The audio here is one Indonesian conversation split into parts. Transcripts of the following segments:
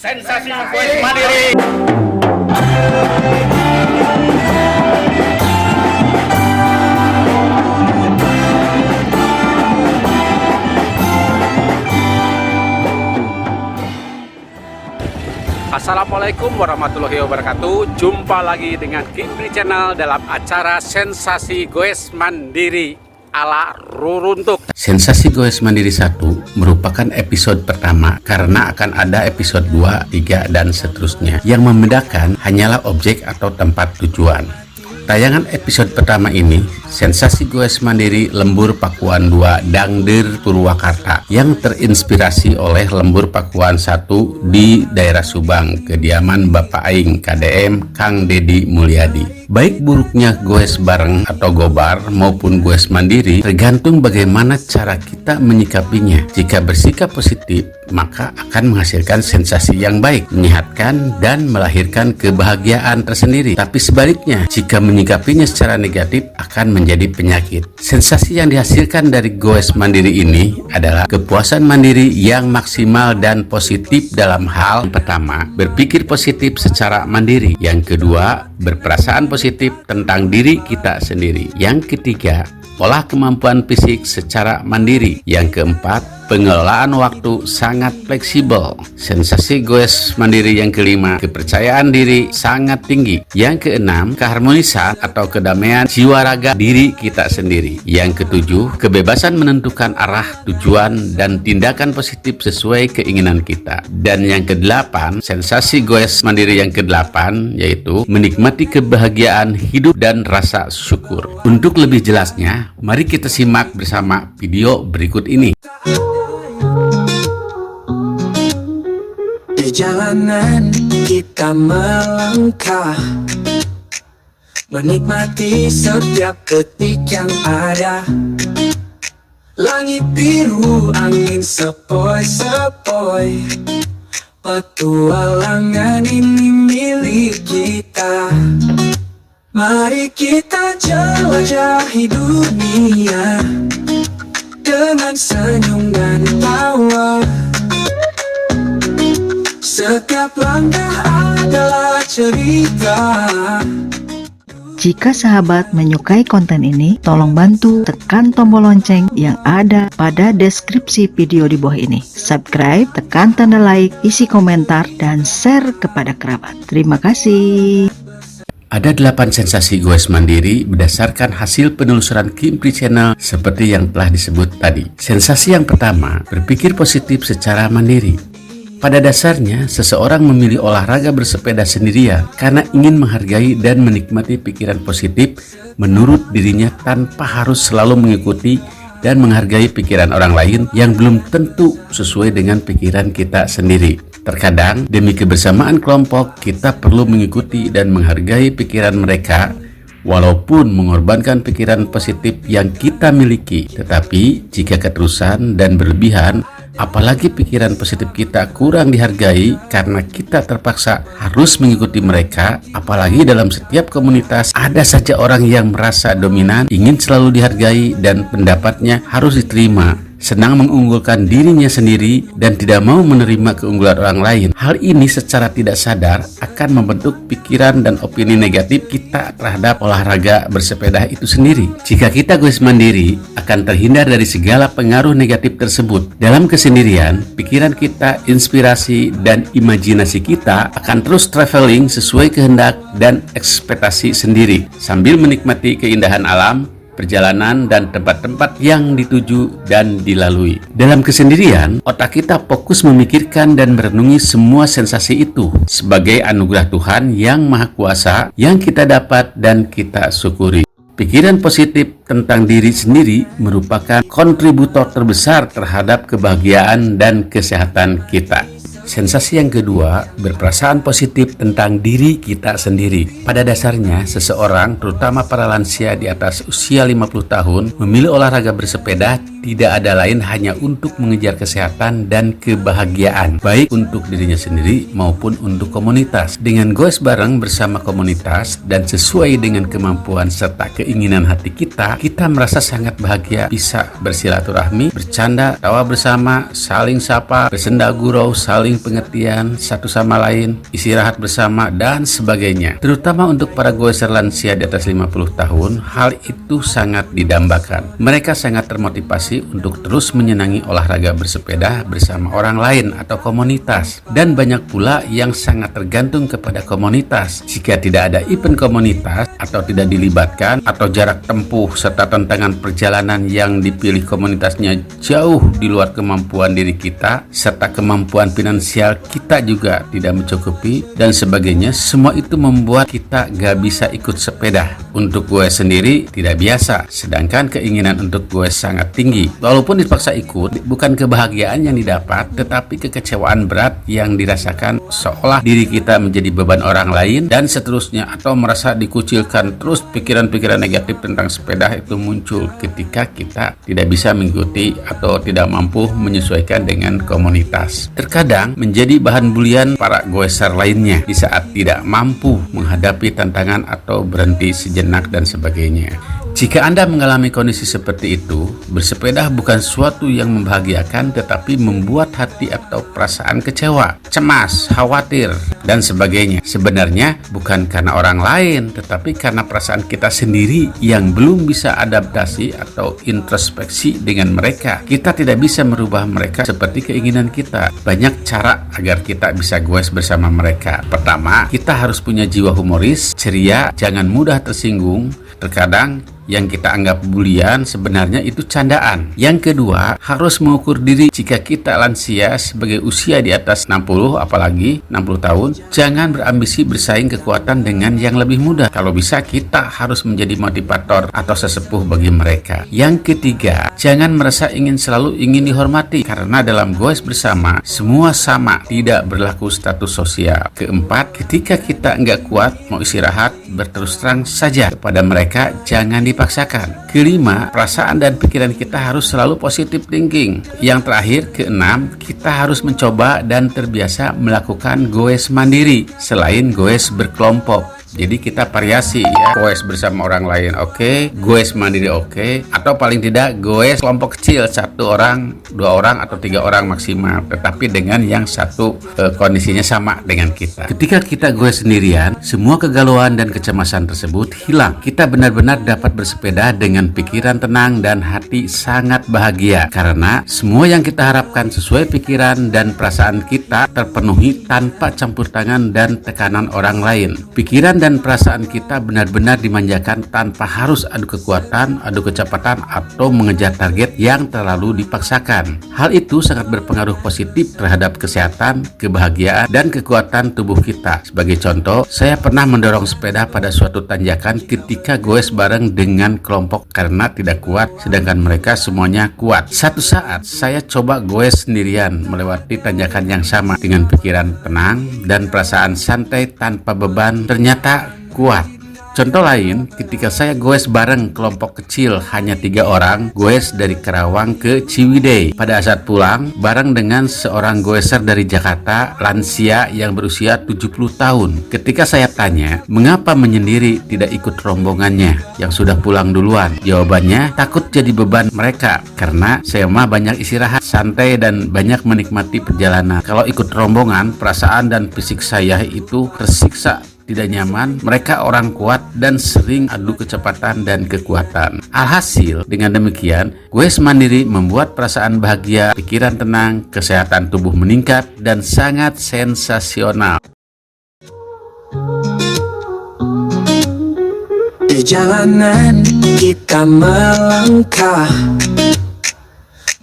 Sensasi Goes Mandiri. Assalamualaikum warahmatullahi wabarakatuh. Jumpa lagi dengan Kipri Channel dalam acara Sensasi Goes Mandiri ala Ruruntuk. Sensasi Goes Mandiri 1 merupakan episode pertama karena akan ada episode 2, 3, dan seterusnya. Yang membedakan hanyalah objek atau tempat tujuan. Tayangan episode pertama ini, Sensasi Goes Mandiri Lembur Pakuan 2 Dangder Purwakarta, yang terinspirasi oleh Lembur Pakuan 1 di daerah Subang, kediaman Bapak Aing KDM Kang Dedi Mulyadi. Baik buruknya goes bareng atau gobar maupun goes mandiri tergantung bagaimana cara kita menyikapinya. Jika bersikap positif, maka akan menghasilkan sensasi yang baik, menyehatkan dan melahirkan kebahagiaan tersendiri. Tapi sebaliknya, jika menyikapinya secara negatif akan menjadi penyakit. Sensasi yang dihasilkan dari goes mandiri ini adalah kepuasan mandiri yang maksimal dan positif dalam hal pertama, berpikir positif secara mandiri. Yang kedua, berperasaan positif tentang diri kita sendiri. Yang ketiga, olah kemampuan fisik secara mandiri. Yang keempat, pengelolaan waktu sangat fleksibel. Sensasi goes mandiri yang kelima, kepercayaan diri sangat tinggi. Yang keenam, keharmonisan atau kedamaian jiwa raga diri kita sendiri. Yang ketujuh, kebebasan menentukan arah, tujuan, dan tindakan positif sesuai keinginan kita. Dan yang kedelapan, sensasi goes mandiri yang kedelapan yaitu menikmati kebahagiaan hidup dan rasa syukur. Untuk lebih jelasnya, mari kita simak bersama video berikut ini. Di jalanan kita melangkah, menikmati setiap detik yang ada. Langit biru, angin sepoi-sepoi, petualangan ini milik kita. Mari kita jelajahi dunia dengan senyum dan tawa. Setiap langkah adalah cerita. Jika sahabat menyukai konten ini, tolong bantu tekan tombol lonceng yang ada pada deskripsi video di bawah ini. Subscribe, tekan tanda like, isi komentar, dan share kepada kerabat. Terima kasih. Ada 8 sensasi goes mandiri berdasarkan hasil penelusuran Kipri Channel seperti yang telah disebut tadi. Sensasi yang pertama, berpikir positif secara mandiri. Pada dasarnya, seseorang memilih olahraga bersepeda sendirian karena ingin menghargai dan menikmati pikiran positif menurut dirinya tanpa harus selalu mengikuti dan menghargai pikiran orang lain yang belum tentu sesuai dengan pikiran kita sendiri. Terkadang, demi kebersamaan kelompok, kita perlu mengikuti dan menghargai pikiran mereka walaupun mengorbankan pikiran positif yang kita miliki. Tetapi, jika keterusan dan berlebihan, apalagi pikiran positif kita kurang dihargai karena kita terpaksa harus mengikuti mereka, apalagi dalam setiap komunitas ada saja orang yang merasa dominan, ingin selalu dihargai dan pendapatnya harus diterima, senang mengunggulkan dirinya sendiri dan tidak mau menerima keunggulan orang lain. Hal ini secara tidak sadar akan membentuk pikiran dan opini negatif kita terhadap olahraga bersepeda itu sendiri. Jika kita goes mandiri, akan terhindar dari segala pengaruh negatif tersebut. Dalam kesendirian, pikiran kita, inspirasi, dan imajinasi kita akan terus traveling sesuai kehendak dan ekspektasi sendiri, sambil menikmati keindahan alam, perjalanan, dan tempat-tempat yang dituju dan dilalui. Dalam kesendirian, otak kita fokus memikirkan dan merenungi semua sensasi itu sebagai anugerah Tuhan yang Maha Kuasa yang kita dapat dan kita syukuri. Pikiran positif tentang diri sendiri merupakan kontributor terbesar terhadap kebahagiaan dan kesehatan kita. Sensasi yang kedua, berperasaan positif tentang diri kita sendiri. Pada dasarnya, seseorang, terutama para lansia di atas usia 50 tahun, memilih olahraga bersepeda tidak ada lain hanya untuk mengejar kesehatan dan kebahagiaan, baik untuk dirinya sendiri maupun untuk komunitas. Dengan goes bareng bersama komunitas dan sesuai dengan kemampuan serta keinginan hati kita merasa sangat bahagia, bisa bersilaturahmi, bercanda, tawa bersama, saling sapa, bersenda gurau, saling pengertian satu sama lain, istirahat bersama, dan sebagainya. Terutama untuk para goeser lansia di atas 50 tahun, hal itu sangat didambakan. Mereka sangat termotivasi untuk terus menyenangi olahraga bersepeda bersama orang lain atau komunitas. Dan banyak pula yang sangat tergantung kepada komunitas. Jika tidak ada event komunitas atau tidak dilibatkan, atau jarak tempuh serta tantangan perjalanan yang dipilih komunitasnya jauh di luar kemampuan diri kita, serta kemampuan finansial kita juga tidak mencukupi dan sebagainya, semua itu membuat kita gak bisa ikut sepeda. Untuk gue sendiri tidak biasa, sedangkan keinginan untuk gue sangat tinggi. Walaupun dipaksa ikut, bukan kebahagiaan yang didapat, tetapi kekecewaan berat yang dirasakan, seolah diri kita menjadi beban orang lain dan seterusnya, atau merasa dikucilkan. Terus pikiran-pikiran negatif tentang sepeda itu muncul ketika kita tidak bisa mengikuti atau tidak mampu menyesuaikan dengan komunitas. Terkadang menjadi bahan bulian para goeser lainnya di saat tidak mampu menghadapi tantangan atau berhenti sejenak dan sebagainya. Jika Anda mengalami kondisi seperti itu, bersepeda bukan suatu yang membahagiakan, tetapi membuat hati atau perasaan kecewa, cemas, khawatir, dan sebagainya. Sebenarnya bukan karena orang lain, tetapi karena perasaan kita sendiri yang belum bisa adaptasi atau introspeksi dengan mereka. Kita tidak bisa merubah mereka seperti keinginan kita. Banyak cara agar kita bisa goes bersama mereka. Pertama, kita harus punya jiwa humoris, ceria, jangan mudah tersinggung. Terkadang yang kita anggap bulian sebenarnya itu candaan. Yang kedua, harus mengukur diri. Jika kita lansia sebagai usia di atas 60, apalagi 60 tahun, jangan berambisi bersaing kekuatan dengan yang lebih muda. Kalau bisa, kita harus menjadi motivator atau sesepuh bagi mereka. Yang ketiga, jangan merasa selalu ingin dihormati, karena dalam goes bersama semua sama, tidak berlaku status sosial. Keempat, ketika kita enggak kuat mau istirahat, berterus terang saja kepada mereka, jangan dipaksakan. Kelima, perasaan dan pikiran kita harus selalu positive thinking. Yang terakhir, keenam, kita harus mencoba dan terbiasa melakukan goes mandiri selain goes berkelompok. Jadi kita variasi ya, goes bersama orang lain oke, goes mandiri oke, atau paling tidak goes kelompok kecil, 1 orang, 2 orang, atau 3 orang maksimal, tetapi dengan yang satu kondisinya sama dengan kita. Ketika kita goes sendirian, semua kegalauan dan kecemasan tersebut hilang. Kita benar-benar dapat bersepeda dengan pikiran tenang dan hati sangat bahagia, karena semua yang kita harapkan sesuai pikiran dan perasaan kita terpenuhi tanpa campur tangan dan tekanan orang lain. Pikiran dan perasaan kita benar-benar dimanjakan tanpa harus adu kekuatan, adu kecepatan, atau mengejar target yang terlalu dipaksakan. Hal itu sangat berpengaruh positif terhadap kesehatan, kebahagiaan, dan kekuatan tubuh kita. Sebagai contoh, saya pernah mendorong sepeda pada suatu tanjakan ketika goes bareng dengan kelompok karena tidak kuat, sedangkan mereka semuanya kuat. Satu saat, saya coba goes sendirian melewati tanjakan yang sama dengan pikiran tenang dan perasaan santai tanpa beban. Ternyata kuat. Contoh lain, ketika saya goes bareng kelompok kecil hanya 3 orang, goes dari Karawang ke Ciwidey. Pada saat pulang, bareng dengan seorang goeser dari Jakarta, lansia yang berusia 70 tahun. Ketika saya tanya, mengapa menyendiri tidak ikut rombongannya yang sudah pulang duluan? Jawabannya, takut jadi beban mereka, karena saya mah banyak istirahat, santai, dan banyak menikmati perjalanan. Kalau ikut rombongan, perasaan dan fisik saya itu tersiksa, tidak nyaman. Mereka orang kuat dan sering adu kecepatan dan kekuatan. Alhasil, dengan demikian, goes mandiri membuat perasaan bahagia, pikiran tenang, kesehatan tubuh meningkat, dan sangat sensasional. Di jalanan kita melangkah,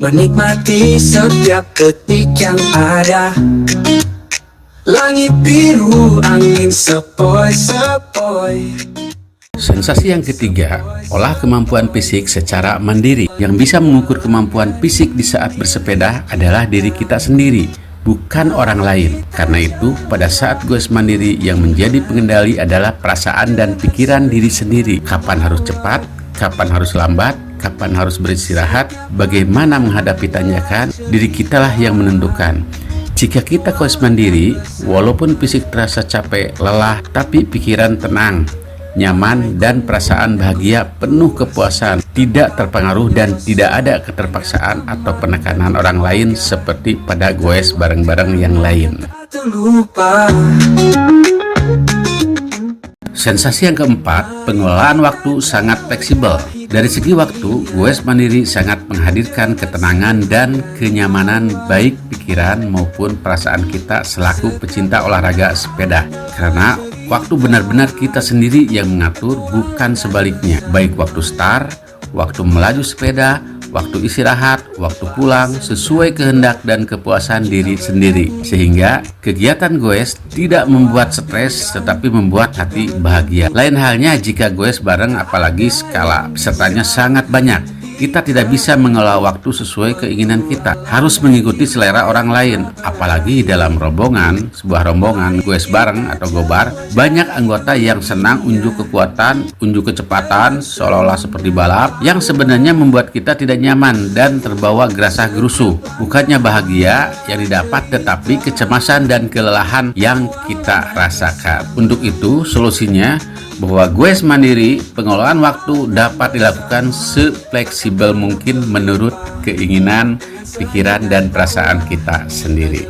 menikmati setiap detik yang ada. Langit biru, angin sepoi-sepoi. Sensasi yang ketiga, olah kemampuan fisik secara mandiri. Yang bisa mengukur kemampuan fisik di saat bersepeda adalah diri kita sendiri, bukan orang lain. Karena itu, pada saat goes mandiri yang menjadi pengendali adalah perasaan dan pikiran diri sendiri. Kapan harus cepat, kapan harus lambat, kapan harus beristirahat, bagaimana menghadapi tanjakan, diri kitalah yang menentukan. Jika kita goes mandiri, walaupun fisik terasa capek, lelah, tapi pikiran tenang, nyaman, dan perasaan bahagia penuh kepuasan, tidak terpengaruh dan tidak ada keterpaksaan atau penekanan orang lain seperti pada goes bareng-bareng yang lain. Terlupa. Sensasi yang keempat, pengelolaan waktu sangat fleksibel. Dari segi waktu, goes mandiri sangat menghadirkan ketenangan dan kenyamanan baik pikiran maupun perasaan kita selaku pecinta olahraga sepeda. Karena waktu benar-benar kita sendiri yang mengatur, bukan sebaliknya. Baik waktu start, waktu melaju sepeda, waktu istirahat, waktu pulang, sesuai kehendak dan kepuasan diri sendiri. Sehingga kegiatan goes tidak membuat stres tetapi membuat hati bahagia. Lain halnya jika goes bareng, apalagi skala pesertanya sangat banyak. Kita tidak bisa mengelola waktu sesuai keinginan kita, harus mengikuti selera orang lain. Apalagi dalam rombongan, sebuah rombongan goes bareng atau gobar, banyak anggota yang senang unjuk kekuatan, unjuk kecepatan, seolah-olah seperti balap, yang sebenarnya membuat kita tidak nyaman dan terbawa gerasah gerusu. Bukannya bahagia yang didapat, tetapi kecemasan dan kelelahan yang kita rasakan. Untuk itu, solusinya bahwa goes mandiri, pengelolaan waktu dapat dilakukan sefleksibel mungkin menurut keinginan, pikiran, dan perasaan kita sendiri.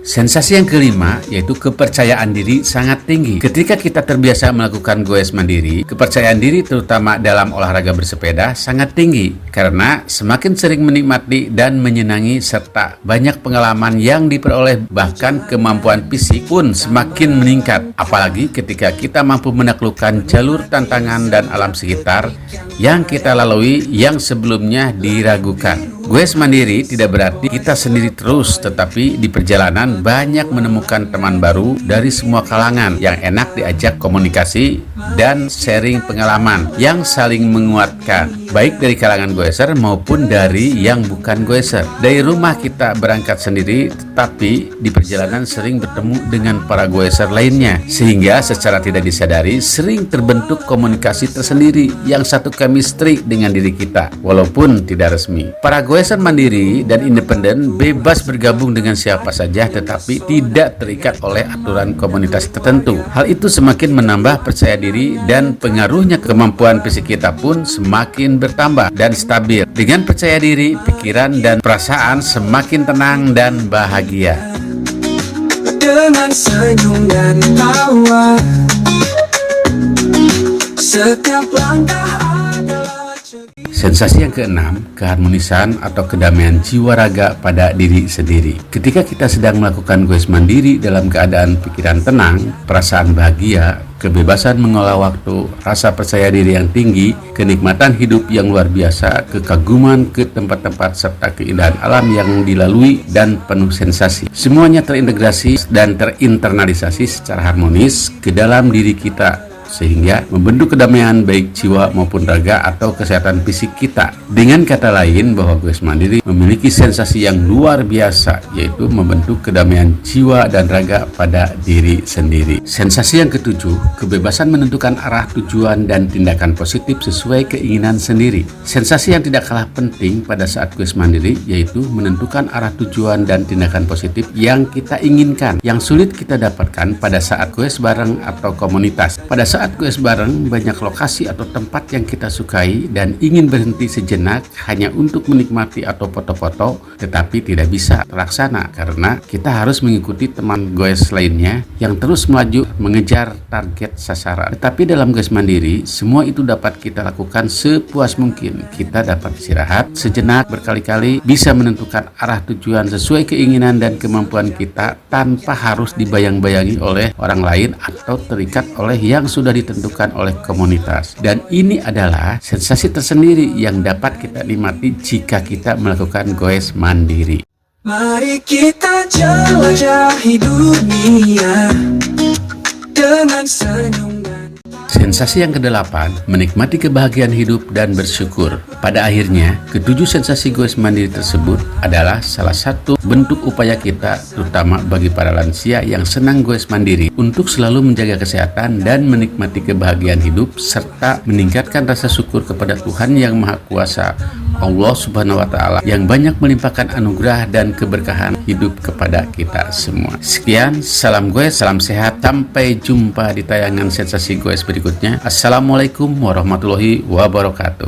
Sensasi yang kelima yaitu kepercayaan diri sangat tinggi. Ketika kita terbiasa melakukan goes mandiri, kepercayaan diri terutama dalam olahraga bersepeda sangat tinggi karena semakin sering menikmati dan menyenangi serta banyak pengalaman yang diperoleh, bahkan kemampuan fisik pun semakin meningkat. Apalagi ketika kita mampu menaklukkan jalur tantangan dan alam sekitar yang kita lalui yang sebelumnya diragukan. Goes mandiri tidak berarti kita sendiri terus, tetapi di perjalanan banyak menemukan teman baru dari semua kalangan yang enak diajak komunikasi dan sharing pengalaman yang saling menguatkan, baik dari kalangan goeser maupun dari yang bukan goeser. Dari rumah kita berangkat sendiri, tetapi di perjalanan sering bertemu dengan para goeser lainnya, sehingga secara tidak disadari sering terbentuk komunikasi tersendiri yang satu chemistry dengan diri kita, walaupun tidak resmi. Para goeser mandiri dan independen bebas bergabung dengan siapa saja, tetapi tidak terikat oleh aturan komunitas tertentu. Hal itu semakin menambah percaya diri dan pengaruhnya kemampuan fisik kita pun semakin bertambah dan stabil. Dengan percaya diri, pikiran dan perasaan semakin tenang dan bahagia. Dengan senyum dan tawa, setiap langkah adalah Sensasi yang keenam, keharmonisan atau kedamaian jiwa raga pada diri sendiri. Ketika kita sedang melakukan goes mandiri dalam keadaan pikiran tenang, perasaan bahagia, kebebasan mengolah waktu, rasa percaya diri yang tinggi, kenikmatan hidup yang luar biasa, kekaguman ke tempat-tempat serta keindahan alam yang dilalui dan penuh sensasi. Semuanya terintegrasi dan terinternalisasi secara harmonis ke dalam diri kita, sehingga membentuk kedamaian baik jiwa maupun raga atau kesehatan fisik kita. Dengan kata lain, bahwa goes mandiri memiliki sensasi yang luar biasa, yaitu membentuk kedamaian jiwa dan raga pada diri sendiri. Sensasi yang ketujuh, kebebasan menentukan arah tujuan dan tindakan positif sesuai keinginan sendiri. Sensasi yang tidak kalah penting pada saat goes mandiri yaitu menentukan arah tujuan dan tindakan positif yang kita inginkan, yang sulit kita dapatkan pada saat goes bareng atau komunitas. Pada saat goes bareng, banyak lokasi atau tempat yang kita sukai dan ingin berhenti sejenak hanya untuk menikmati atau foto-foto, tetapi tidak bisa terlaksana karena kita harus mengikuti teman goes lainnya yang terus melaju mengejar target sasaran. Tetapi dalam goes mandiri, semua itu dapat kita lakukan sepuas mungkin. Kita dapat istirahat sejenak berkali-kali, bisa menentukan arah tujuan sesuai keinginan dan kemampuan kita tanpa harus dibayang-bayangi oleh orang lain atau terikat oleh yang sudah ditentukan oleh komunitas. Dan ini adalah sensasi tersendiri yang dapat kita nikmati jika kita melakukan goes mandiri. Mari kita jelajahi dunia dengan senyum dan Sensasi yang kedelapan, menikmati kebahagiaan hidup dan bersyukur. Pada akhirnya, ketujuh sensasi goes mandiri tersebut adalah salah satu bentuk upaya kita, terutama bagi para lansia yang senang goes mandiri, untuk selalu menjaga kesehatan dan menikmati kebahagiaan hidup, serta meningkatkan rasa syukur kepada Tuhan Yang Maha Kuasa, Allah Subhanahu wa Ta'ala, yang banyak melimpahkan anugerah dan keberkahan hidup kepada kita semua. Sekian, salam goes, salam sehat, sampai jumpa di tayangan sensasi goes berikutnya. Assalamualaikum warahmatullahi wabarakatuh.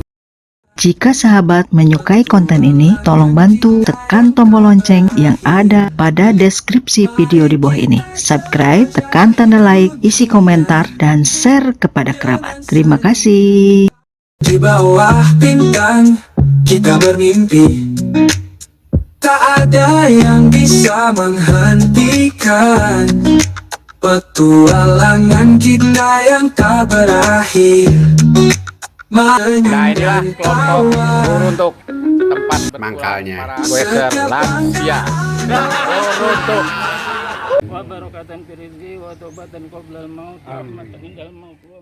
Jika sahabat menyukai konten ini, tolong bantu tekan tombol lonceng yang ada pada deskripsi video di bawah ini. Subscribe, tekan tanda like, isi komentar, dan share kepada kerabat. Terima kasih. Di bawah bintang kita bermimpi, tak ada yang bisa menghentikan petualangan kita yang tak berakhir. Nah, inilah kelompok untuk tempat Mangkalnya. goeser lansia. Untuk wa barakatan fi rizqi wa taubatan qabla al maut wa rahmatan indal maut wa